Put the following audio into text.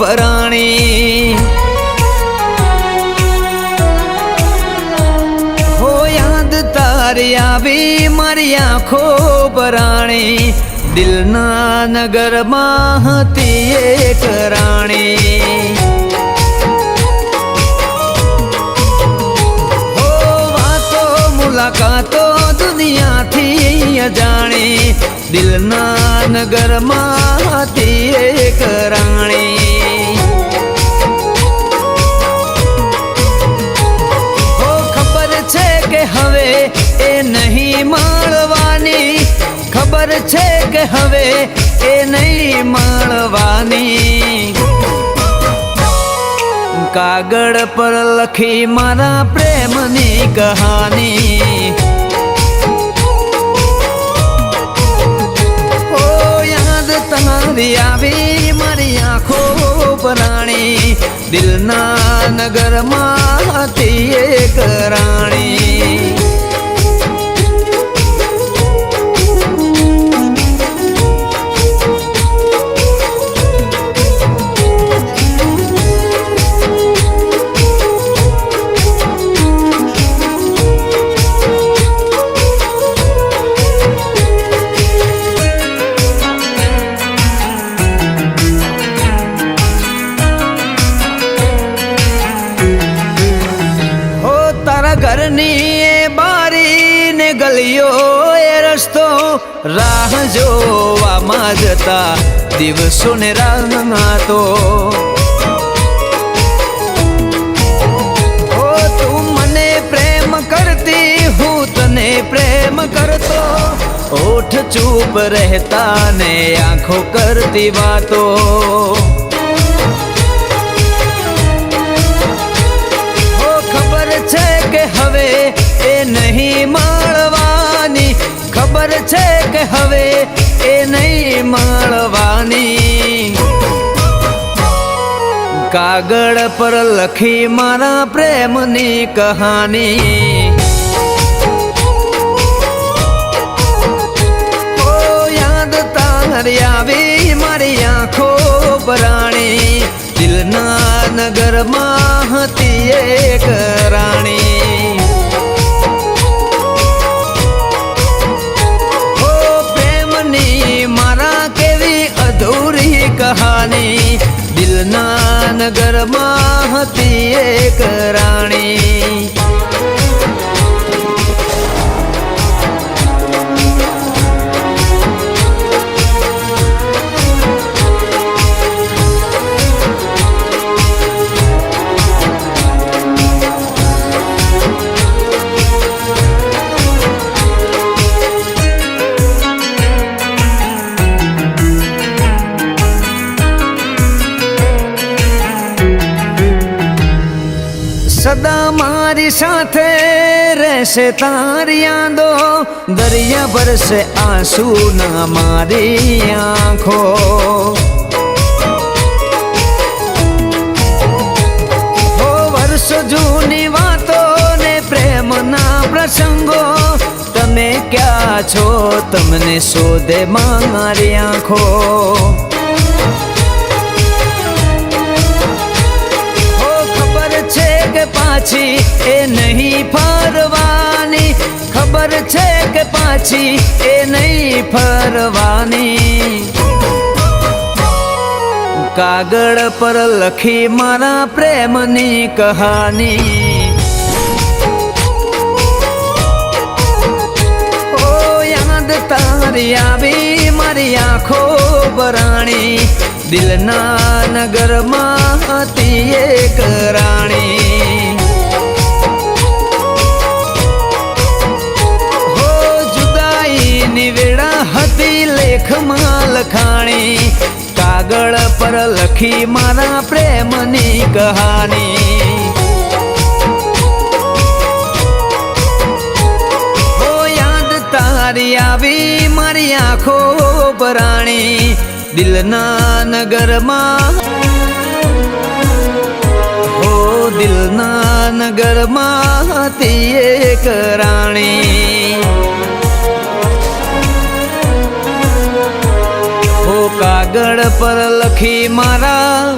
ભરાણી હો યાદ તારી આવી મારી આંખો ભરાણી દિલના નગરમાં હતી એક રાણી હો વાતો મુલાકાતો દુનિયાથી અજાણી દિલના નગરમાં હતી એક રાણી હો ખબર છે કે હવે એ નહીં મળવાની ખબર છે કે હવે એ નહીં મળવાની કાગળ પર લખી મારા પ્રેમની કહાની ઓ યાદ તારી આવી મારી આંખો ભરાણી દિલના નગરમાં હતી એક રાણી ઘરની એ બારી ને ગલીઓ એ રસ્તો રાહ જોવામાં જતા દિવસો ને રાતો ઓ તું મને પ્રેમ કરતી હું તને પ્રેમ કરતો ઓઠ ચૂપ રહેતા ને આંખો કરતી વાતો કે હવે એ નહીં મળવાની ખબર છે કે હવે એ નહીં મળવાની કાગળ પર લખી મારા પ્રેમની કહાની ઓ યાદ તારી આવી મારી આંખો ભરાણી દિલના નગરમાં હતી એક રાણી હો પ્રેમની મારા કેવી અધૂરી કહાની દિલના નગરમાં હતી એક રાણી સદા મારી સાથે રહેશે તારી યાદો દરિયા ભરશે આંસુ ના મારી આંખો હો વર્ષો જૂની વાતો ને પ્રેમના પ્રસંગો તમે ક્યાં છો તમને શોધે મારી આંખો પાછી એ નહીં ફરવાની ખબર છે કે પાછી એ નહીં ફરવાની કાગળ પર લખી મારા પ્રેમની કહાની ઓ યાદ તારી આવી મારી આંખો ભરાણી દિલના નગરમાં હતી એક રાણી હો જુદાઈની વેળા હતી લેખમાં લખાણી કાગળ પર લખી મારા પ્રેમની કહાની હો યાદ તારી આવી મારી આંખો ભરાણી દિલના નગરમાં હો દિલના નગરમાં હતી એક રાણી હો કાગળ પર લખી મારા